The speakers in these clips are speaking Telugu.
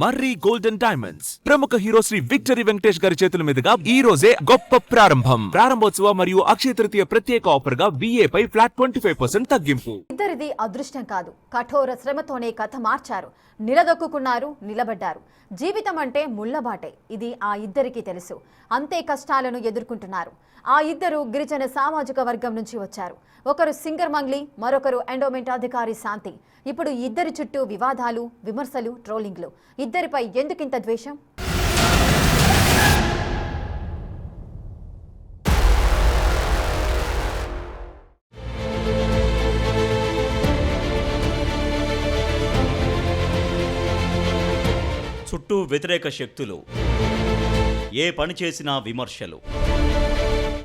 మర్రి గోల్డెన్ డైమండ్స్ ప్రముఖ హీరో శ్రీ విక్టరీ వెంకటేష్ గారి చేతుల మీదుగా ఈ రోజే గొప్ప ప్రారంభోత్సవ మరియు అక్షయ తృతీయ ప్రత్యేక ఆఫర్ గా VA పై ఫ్లాట్ 25% తగ్గింపు. ఇద్దరిది అదృష్టం కాదు, కఠోర శ్రమతోనే కథ మార్చారు. నిలదొక్కున్నారు, నిలబడ్డారు. జీవితం అంటే ముళ్లబాటే, ఇది ఆ ఇద్దరికి తెలుసు. అంతే కష్టాలను ఎదుర్కొంటున్నారు. ఆ ఇద్దరు గిరిజన సామాజిక వర్గం నుంచి వచ్చారు. ఒకరు సింగర్ మంగ్లీ, మరొకరు ఎండోమెంట్ అధికారి శాంతి. ఇప్పుడు ఇద్దరి చుట్టూ వివాదాలు, విమర్శలు, ట్రోలింగ్లు. ఇద్దరిపై ఎందుకింత ద్వేషం? చుట్టూ వ్యతిరేక శక్తులు, ఏ పని చేసినా విమర్శలు,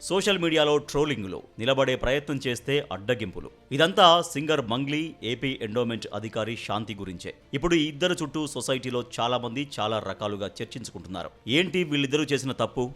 సోషల్ మీడియాలో ట్రోలింగ్లు, నిలబడే ప్రయత్నం చేస్తే అడ్డగింపులు. ఇదంతా సింగర్ మంగ్లీ, ఏపీ ఎండోమెంట్ అధికారి శాంతి గురించే. ఇప్పుడు ఈ ఇద్దరు చుట్టూ సొసైటీలో చాలా మంది చాలా రకాలుగా చర్చించుకుంటున్నారు. ఏంటి వీళ్ళిద్దరూ చేసిన తప్పు?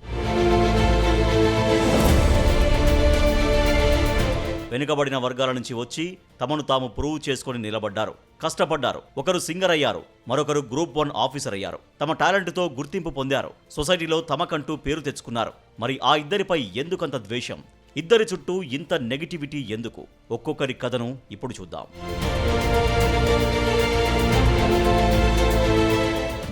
వెనుకబడిన వర్గాల నుంచి వచ్చి తమను తాము ప్రూవ్ చేసుకుని నిలబడ్డారు, కష్టపడ్డారు. ఒకరు సింగర్ అయ్యారు, మరొకరు గ్రూప్ 1 ఆఫీసర్ అయ్యారు. తమ టాలెంట్తో గుర్తింపు పొందారు, సొసైటీలో తమకంటూ పేరు తెచ్చుకున్నారు. మరి ఆ ఇద్దరిపై ఎందుకంత ద్వేషం? ఇద్దరి చుట్టూ ఇంత నెగిటివిటీ ఎందుకు? ఒక్కొక్కరి కథను ఇప్పుడు చూద్దాం.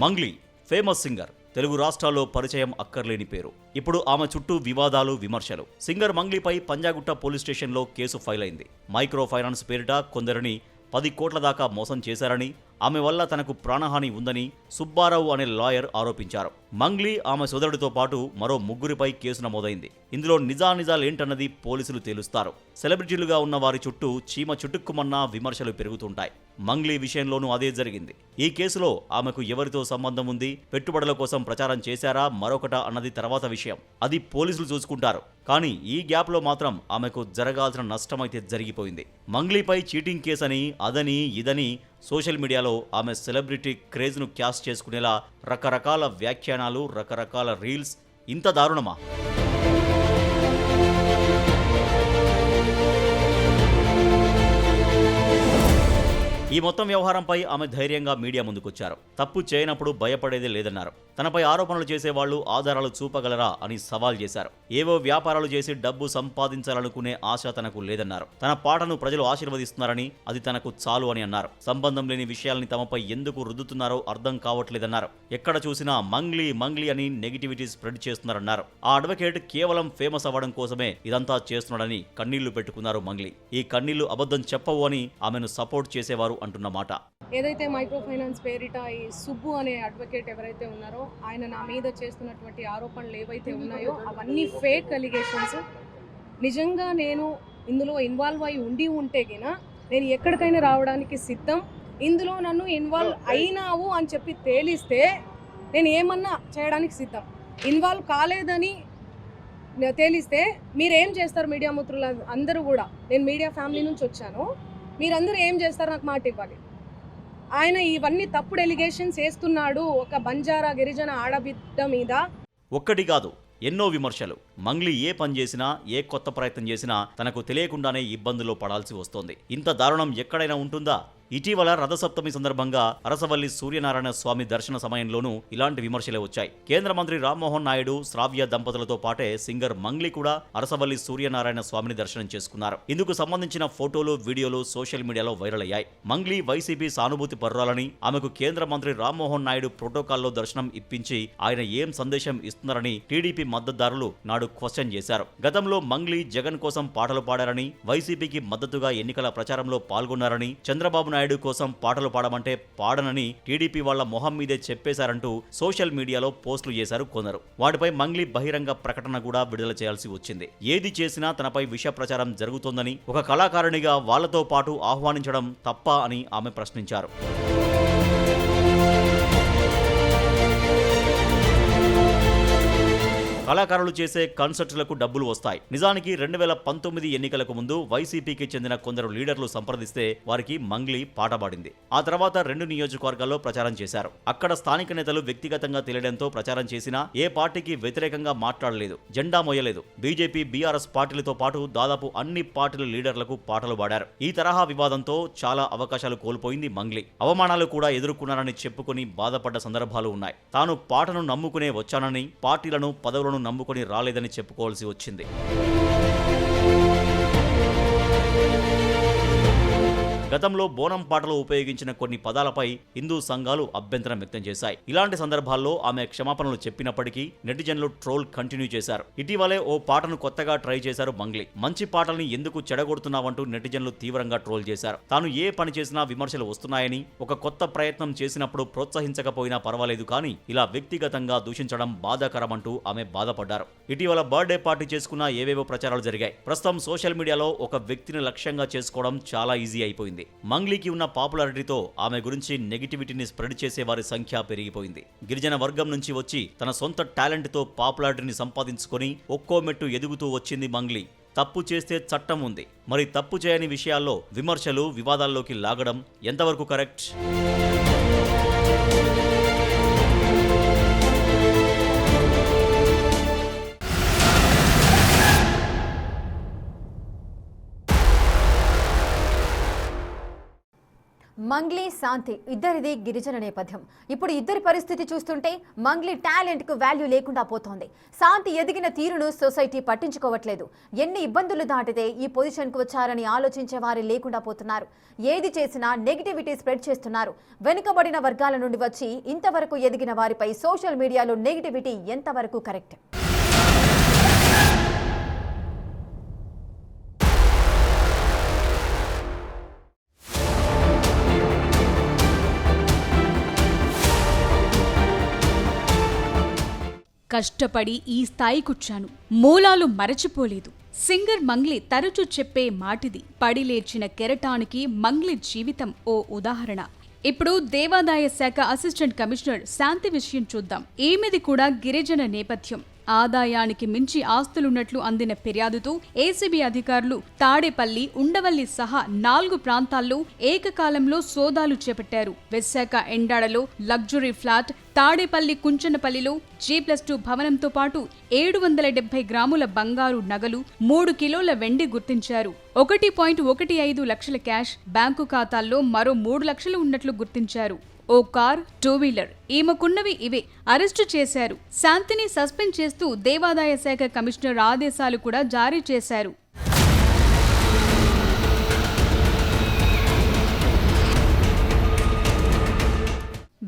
మంగ్లీ ఫేమస్ సింగర్, తెలుగు రాష్ట్రాల్లో పరిచయం అక్కర్లేని పేరు. ఇప్పుడు ఆమె చుట్టూ వివాదాలు, విమర్శలు. సింగర్ మంగ్లీపై పంజాగుట్ట పోలీస్ స్టేషన్లో కేసు ఫైల్ అయింది. మైక్రో ఫైనాన్స్ పేరిట కొందరిని 10 కోట్ల దాకా మోసం చేశారని, ఆమె వల్ల తనకు ప్రాణహాని ఉందని సుబ్బారావు అనే లాయర్ ఆరోపించారు. మంగ్లీ, ఆమె సోదరుడితో పాటు మరో 3గురిపై కేసు నమోదైంది. ఇందులో నిజానిజాలేంటన్నది పోలీసులు తేలుస్తారు. సెలబ్రిటీలుగా ఉన్న వారి చుట్టూ చీమ చుట్టుక్కుమన్నా విమర్శలు పెరుగుతుంటాయి. మంగ్లీ విషయంలోనూ అదే జరిగింది. ఈ కేసులో ఆమెకు ఎవరితో సంబంధం ఉంది, పెట్టుబడుల కోసం ప్రచారం చేశారా, మరొకట అన్నది తర్వాత విషయం. అది పోలీసులు చూసుకుంటారు. కానీ ఈ గ్యాప్లో మాత్రం ఆమెకు జరగాల్సిన నష్టమైతే జరిగిపోయింది. మంగ్లీపై చీటింగ్ కేసని, అదని, ఇదని సోషల్ మీడియాలో ఆమె సెలబ్రిటీ క్రేజ్ను క్యాష్ చేసుకునేలా రకరకాల వ్యాఖ్యానాలు, రకరకాల రీల్స్. ఇంత దారుణమా? ఈ మొత్తం వ్యవహారంపై ఆమె ధైర్యంగా మీడియా ముందుకొచ్చారు. తప్పు చేయనప్పుడు భయపడేదే లేదన్నారు. తనపై ఆరోపణలు చేసేవాళ్లు ఆధారాలు చూపగలరా అని సవాల్ చేశారు. ఏవో వ్యాపారాలు చేసి డబ్బు సంపాదించాలనుకునే ఆశ తనకు లేదన్నారు. తన పాటను ప్రజలు ఆశీర్వదిస్తున్నారని, అది తనకు చాలు అని అన్నారు. సంబంధం లేని విషయాల్ని తమపై ఎందుకు రుద్దుతున్నారో అర్థం కావట్లేదన్నారు. ఎక్కడ చూసినా మంగ్లీ మంగ్లీ అని నెగిటివిటీ స్ప్రెడ్ చేస్తున్నారన్నారు. ఆ అడ్వకేట్ కేవలం ఫేమస్ అవ్వడం కోసమే ఇదంతా చేస్తున్నాడని కన్నీళ్లు పెట్టుకున్నారు మంగ్లీ. ఈ కన్నీళ్లు అబద్ధం చెప్పవు అని ఆమెను సపోర్ట్ చేసేవారు అంటున్న మాట. ఏదైతే మైక్రో ఫైనాన్స్ పేరిట ఈ సుబ్బు అనే అడ్వకేట్ ఎవరైతే ఉన్నారో ఆయన నా మీద చేస్తున్నటువంటి ఆరోపణలు ఏవైతే ఉన్నాయో అవన్నీ ఫేక్ అలిగేషన్స్. నిజంగా నేను ఇందులో ఇన్వాల్వ్ అయి ఉంటే గినా నేను ఎక్కడికైనా రావడానికి సిద్ధం. ఇందులో నన్ను ఇన్వాల్వ్ అయినావు అని చెప్పి తేలిస్తే నేను ఏమన్నా చేయడానికి సిద్ధం. ఇన్వాల్వ్ కాలేదని తేలిస్తే మీరేం చేస్తారు? మీడియా మిత్రులు అందరూ కూడా, నేను మీడియా ఫ్యామిలీ నుంచి వచ్చాను, మీరందరూ ఏం చేస్తారు? నాకు మాట ఇవ్వాలి. ఆయన ఇవన్నీ తప్పుడు ఎలిగేషన్స్ వేస్తున్నాడు ఒక బంజారా గిరిజన ఆడబిడ్డ మీద. ఒక్కటి కాదు, ఎన్నో విమర్శలు. మంగ్లీ ఏ పని చేసినా, ఏ కొత్త ప్రయత్నం చేసినా తనకు తెలియకుండానే ఇబ్బందుల్లో పడాల్సి వస్తోంది. ఇంత దారుణం ఎక్కడైనా ఉంటుందా? ఇటీవల రథసప్తమి సందర్భంగా అరసవల్లి సూర్యనారాయణ స్వామి దర్శన సమయంలోనూ ఇలాంటి విమర్శలే వచ్చాయి. కేంద్ర మంత్రి రామ్మోహన్ నాయుడు, శ్రావ్య దంపతులతో పాటే సింగర్ మంగ్లీ కూడా అరసవల్లి సూర్యనారాయణ స్వామిని దర్శనం చేసుకున్నారు. ఇందుకు సంబంధించిన ఫోటోలు, వీడియోలు సోషల్ మీడియాలో వైరల్ అయ్యాయి. మంగ్లీ వైసీపీ సానుభూతి పర్రాలని, ఆమెకు కేంద్ర మంత్రి రామ్మోహన్ నాయుడు ప్రోటోకాల్లో దర్శనం ఇప్పించి ఆయన ఏం సందేశం ఇస్తున్నారని టీడీపీ మద్దతుదారులు నాడు క్వశ్చన్ చేశారు. గతంలో మంగ్లీ జగన్ కోసం పాటలు పాడారని, వైసీపీకి మద్దతుగా ఎన్నికల ప్రచారంలో పాల్గొన్నారని, చంద్రబాబు నాయుడు కోసం పాటలు పాడమంటే పాడనని టీడీపీ వాళ్ల మొహం మీదే చెప్పేశారంటూ సోషల్ మీడియాలో పోస్టులు చేశారు కొందరు. వాటిపై మంగ్లీ బహిరంగ ప్రకటన కూడా విడుదల చేయాల్సి వచ్చింది. ఏది చేసినా తనపై విష ప్రచారం జరుగుతోందని, ఒక కళాకారునిగా వాళ్లతో పాటు ఆహ్వానించడం తప్ప అని ఆమె ప్రశ్నించారు. కళాకారులు చేసే కన్సర్ట్లకు డబ్బులు వస్తాయి. నిజానికి 2019 ఎన్నికలకు ముందు వైసీపీకి చెందిన కొందరు లీడర్లు సంప్రదిస్తే వారికి మంగ్లీ పాట పాడింది. ఆ తర్వాత 2 నియోజకవర్గాల్లో ప్రచారం చేశారు. అక్కడ స్థానిక నేతలు వ్యక్తిగతంగా తెలియడంతో ప్రచారం చేసినా ఏ పార్టీకి వ్యతిరేకంగా మాట్లాడలేదు, జెండా మోయలేదు. బీజేపీ, బీఆర్ఎస్ పార్టీలతో పాటు దాదాపు అన్ని పార్టీల లీడర్లకు పాటలు పాడారు. ఈ తరహా వివాదంతో చాలా అవకాశాలు కోల్పోయింది మంగ్లీ. అవమానాలు కూడా ఎదుర్కొన్నారని చెప్పుకుని బాధపడ్డ సందర్భాలు ఉన్నాయి. తాను పాటను నమ్ముకునే వచ్చానని, పార్టీలను పదవులను నమ్ముకుని రాలేదని చెప్పుకోవాల్సి వచ్చింది. గతంలో బోనం పాటలో ఉపయోగించిన కొన్ని పదాలపై హిందూ సంఘాలు అభ్యంతరం వ్యక్తం చేశాయి. ఇలాంటి సందర్భాల్లో ఆమె క్షమాపణలు చెప్పినప్పటికీ నెటిజన్లు ట్రోల్ కంటిన్యూ చేశారు. ఇటీవలే ఓ పాటను కొత్తగా ట్రై చేశారు మంగ్లీ. మంచి పాటల్ని ఎందుకు చెడగొడుతున్నావంటూ నెటిజన్లు తీవ్రంగా ట్రోల్ చేశారు. తాను ఏ పని చేసినా విమర్శలు వస్తున్నాయని, ఒక కొత్త ప్రయత్నం చేసినప్పుడు ప్రోత్సహించకపోయినా పర్వాలేదు కానీ ఇలా వ్యక్తిగతంగా దూషించడం బాధాకరమంటూ ఆమె బాధపడ్డారు. ఇటీవల బర్త్డే పార్టీ చేసుకున్న ఏవేవో ప్రచారాలు జరిగాయి. ప్రస్తుతం సోషల్ మీడియాలో ఒక వ్యక్తిని లక్ష్యంగా చేసుకోవడం చాలా ఈజీ అయిపోయింది. మంగ్లీకి ఉన్న పాపులారిటీతో ఆమె గురించి నెగిటివిటీని స్ప్రెడ్ చేసే వారి సంఖ్య పెరిగిపోయింది. గిరిజన వర్గం నుంచి వచ్చి తన సొంత టాలెంట్తో పాపులారిటీని సంపాదించుకొని ఒక్కో మెట్టు ఎదుగుతూ వచ్చింది మంగ్లీ. తప్పు చేస్తే చట్టం ఉంది. మరి తప్పు చేయని విషయాల్లో విమర్శలు, వివాదాల్లోకి లాగడం ఎంతవరకు కరెక్ట్? మంగ్లీ, శాంతి ఇద్దరిది గిరిజన నేపథ్యం. ఇప్పుడు ఇద్దరి పరిస్థితి చూస్తుంటే మంగ్లీ టాలెంట్కు వాల్యూ లేకుండా పోతోంది. శాంతి ఎదిగిన తీరును సొసైటీ పట్టించుకోవట్లేదు. ఎన్ని ఇబ్బందులు దాటితే ఈ పొజిషన్కు వచ్చారని ఆలోచించే వారు లేకుండా పోతున్నారు. ఏది చేసినా నెగిటివిటీ స్ప్రెడ్ చేస్తున్నారు. వెనుకబడిన వర్గాల నుండి వచ్చి ఇంతవరకు ఎదిగిన వారిపై సోషల్ మీడియాలో నెగిటివిటీ ఎంతవరకు కరెక్ట్? కష్టపడి ఈ స్థాయికొచ్చాను, మూలాలు మరచిపోలేదు. సింగర్ మంగ్లీ తరచూ చెప్పే మాటిది. పడి లేచిన కెరటానికి మంగ్లీ జీవితం ఓ ఉదాహరణ. ఇప్పుడు దేవాదాయ శాఖ అసిస్టెంట్ కమిషనర్ శాంతి విషయం చూద్దాం. ఈమెది కూడా గిరిజన నేపథ్యం. ఆదాయానికి మించి ఆస్తులున్నట్లు అందిన ఫిర్యాదుతో ఏసీబీ అధికారులు తాడేపల్లి, ఉండవల్లి సహా 4 ప్రాంతాల్లో ఏకకాలంలో సోదాలు చేపట్టారు. విశాఖ ఎండాడలో లగ్జరీ ఫ్లాట్, తాడేపల్లి కుంచనపల్లిలో G+2 భవనంతో పాటు 770 గ్రాముల బంగారు నగలు, 3 కిలోల వెండి గుర్తించారు. 1.15 లక్షల క్యాష్, బ్యాంకు ఖాతాల్లో మరో 3 లక్షలు ఉన్నట్లు గుర్తించారు. ఓ కార్, 2 వీలర్. ఈమెకున్నవి ఇవే. అరెస్టు చేశారు. శాంతిని సస్పెండ్ చేస్తూ దేవాదాయ శాఖ కమిషనర్ ఆదేశాలు కూడా జారీ చేశారు.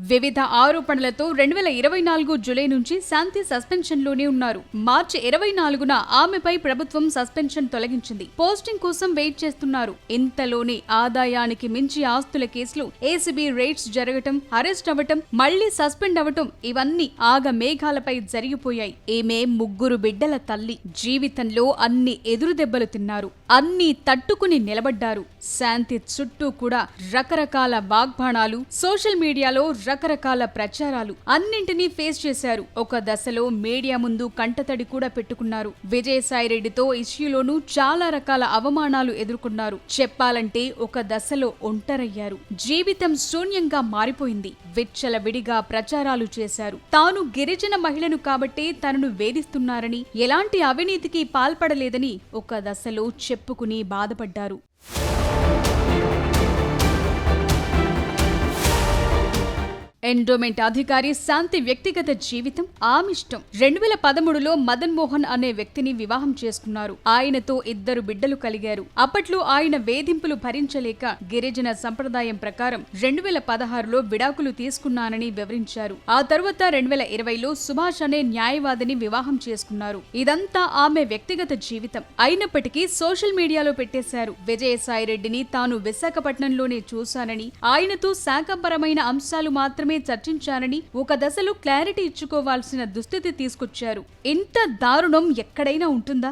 వివిధ ఆరోపణలతో 2024 జూలై నుంచి శాంతి సస్పెన్షన్లోనే ఉన్నారు. మార్చి 24న ఆమెపై ప్రభుత్వం సస్పెన్షన్ తొలగించింది. పోస్టింగ్ కోసం వెయిట్ చేస్తున్నారు. ఇంతలోనే ఆదాయానికి మించి ఆస్తుల కేసులో ఏసీబీ రైడ్స్ జరగటం, అరెస్ట్ అవ్వటం, మళ్లీ సస్పెండ్ అవ్వటం ఇవన్నీ ఆగ మేఘాలపై జరిగిపోయాయి. ఈమె 3 బిడ్డల తల్లి. జీవితంలో అన్ని ఎదురుదెబ్బలు తిన్నారు. అన్నీ తట్టుకుని నిలబడ్డారు. శాంతి చుట్టూ కూడా రకరకాల వాగ్బాణాలు, సోషల్ మీడియాలో రకరకాల ప్రచారాలు, అన్నింటినీ ఫేస్ చేశారు. ఒక దశలో మీడియా ముందు కంటతడి కూడా పెట్టుకున్నారు. విజయసాయిరెడ్డితో ఇష్యూలోనూ చాలా రకాల అవమానాలు ఎదుర్కొన్నారు. చెప్పాలంటే ఒక దశలో ఒంటరయ్యారు. జీవితం శూన్యంగా మారిపోయింది. విచ్చలవిడిగా ప్రచారాలు చేశారు. తాను గిరిజన మహిళను కాబట్టే తనను వేధిస్తున్నారని, ఎలాంటి అవినీతికి పాల్పడలేదని ఒక దశలో చెప్పుకుని బాధపడ్డారు. ఎండోమెంట్ అధికారి శాంతి వ్యక్తిగత జీవితం ఆమిష్టం. 2013లో మదన్ మోహన్ అనే వ్యక్తిని వివాహం చేసుకున్నారు. ఆయనతో 2 బిడ్డలు కలిగారు. అప్పట్లో ఆయన వేధింపులు భరించలేక గిరిజన సంప్రదాయం ప్రకారం 2016లో విడాకులు తీసుకున్నానని వివరించారు. ఆ తర్వాత 2020లో సుభాష్ అనే న్యాయవాదిని వివాహం చేసుకున్నారు. ఇదంతా ఆమె వ్యక్తిగత జీవితం. అయినప్పటికీ సోషల్ మీడియాలో పెట్టేశారు. విజయసాయిరెడ్డిని తాను విశాఖపట్నంలోనే చూశానని, ఆయనతో శాఖపరమైన అంశాలు మాత్రమే చర్చించారని ఒక దశలో క్లారిటీ ఇచ్చుకోవాల్సిన దుస్థితి తీసుకొచ్చారు. ఇంత దారుణం ఎక్కడైనా ఉంటుందా?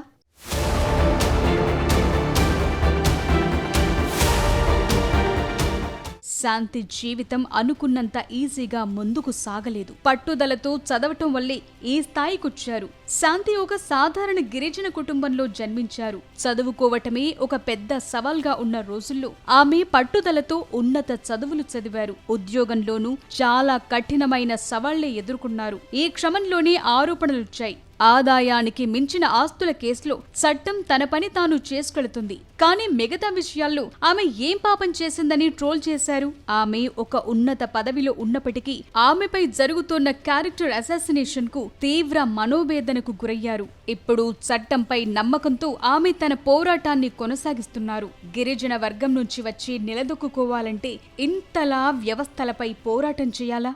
శాంతి జీవితం అనుకున్నంత ఈజీగా ముందుకు సాగలేదు. పట్టుదలతో చదవటం వల్లే ఈ స్థాయికొచ్చారు. శాంతి ఒక సాధారణ గిరిజన కుటుంబంలో జన్మించారు. చదువుకోవటమే ఒక పెద్ద సవాల్గా ఉన్న రోజుల్లో ఆమె పట్టుదలతో ఉన్నత చదువులు చదివారు. ఉద్యోగంలోనూ చాలా కఠినమైన సవాళ్లే ఎదుర్కొన్నారు. ఈ క్రమంలోనే ఆరోపణలొచ్చాయి. ఆదాయానికి మించిన ఆస్తుల కేసులో చట్టం తన పని తాను చేసుకెళుతుంది. కానీ మిగతా విషయాల్లో ఆమె ఏం పాపం చేసిందని ట్రోల్ చేశారు. ఆమె ఒక ఉన్నత పదవిలో ఉన్నప్పటికీ ఆమెపై జరుగుతున్న క్యారెక్టర్ అసాసినేషన్ కు తీవ్ర మనోవేదనకు గురయ్యారు. ఇప్పుడు చట్టంపై నమ్మకంతో ఆమె తన పోరాటాన్ని కొనసాగిస్తున్నారు. గిరిజన వర్గం నుంచి వచ్చి నిలదొక్కుకోవాలంటే ఇంతలా వ్యవస్థలపై పోరాటం చేయాలా?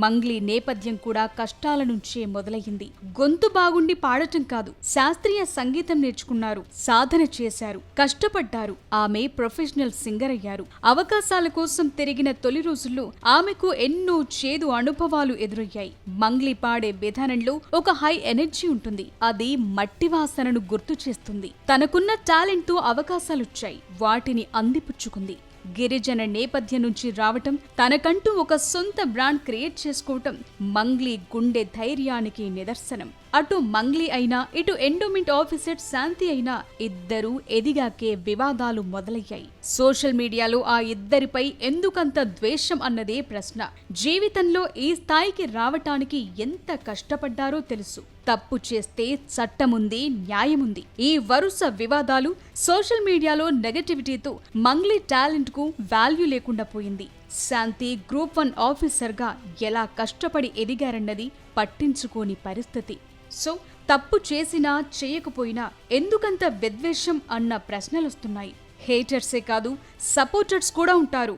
మంగ్లీ నేపథ్యం కూడా కష్టాల నుంచే మొదలయ్యింది. గొంతు బాగుండి పాడటం కాదు, శాస్త్రీయ సంగీతం నేర్చుకున్నారు, సాధన చేశారు, కష్టపడ్డారు. ఆమె ప్రొఫెషనల్ సింగర్ అయ్యారు. అవకాశాల కోసం తిరిగిన తొలి రోజుల్లో ఆమెకు ఎన్నో చేదు అనుభవాలు ఎదురయ్యాయి. మంగ్లీ పాడే విధానంలో ఒక హై ఎనర్జీ ఉంటుంది. అది మట్టి వాసనను గుర్తు చేస్తుంది. తనకున్న టాలెంట్తో అవకాశాలొచ్చాయి. వాటిని అందిపుచ్చుకుంది. గిరిజన నేపథ్యం నుంచి రావటం, తనకంటూ ఒక సొంత బ్రాండ్ క్రియేట్ చేసుకోవటం మంగ్లీ గుండె ధైర్యానికి నిదర్శనం. అటు మంగ్లీ అయినా ఇటు ఎండోమెంట్ ఆఫీసర్ శాంతి అయినా ఇద్దరూ ఎదిగాకే వివాదాలు మొదలయ్యాయి. సోషల్ మీడియాలో ఆ ఇద్దరిపై ఎందుకంత ద్వేషం అన్నదే ప్రశ్న. జీవితంలో ఈ స్థాయికి రావటానికి ఎంత కష్టపడ్డారో తెలుసు. తప్పు చేస్తే చట్టముంది, న్యాయముంది. ఈ వరుస వివాదాలు, సోషల్ మీడియాలో నెగటివిటీతో మంగ్లీ టాలెంట్ కు వాల్యూ లేకుండా పోయింది. శాంతి గ్రూప్ 1 ఆఫీసర్గా ఎలా కష్టపడి ఎదిగారన్నది పట్టించుకోని పరిస్థితి. సో తప్పు చేసినా చేయకపోయినా ఎందుకంత విద్వేషం అన్న ప్రశ్నలొస్తున్నాయి. హేటర్సే కాదు, సపోర్టర్స్ కూడా ఉంటారు.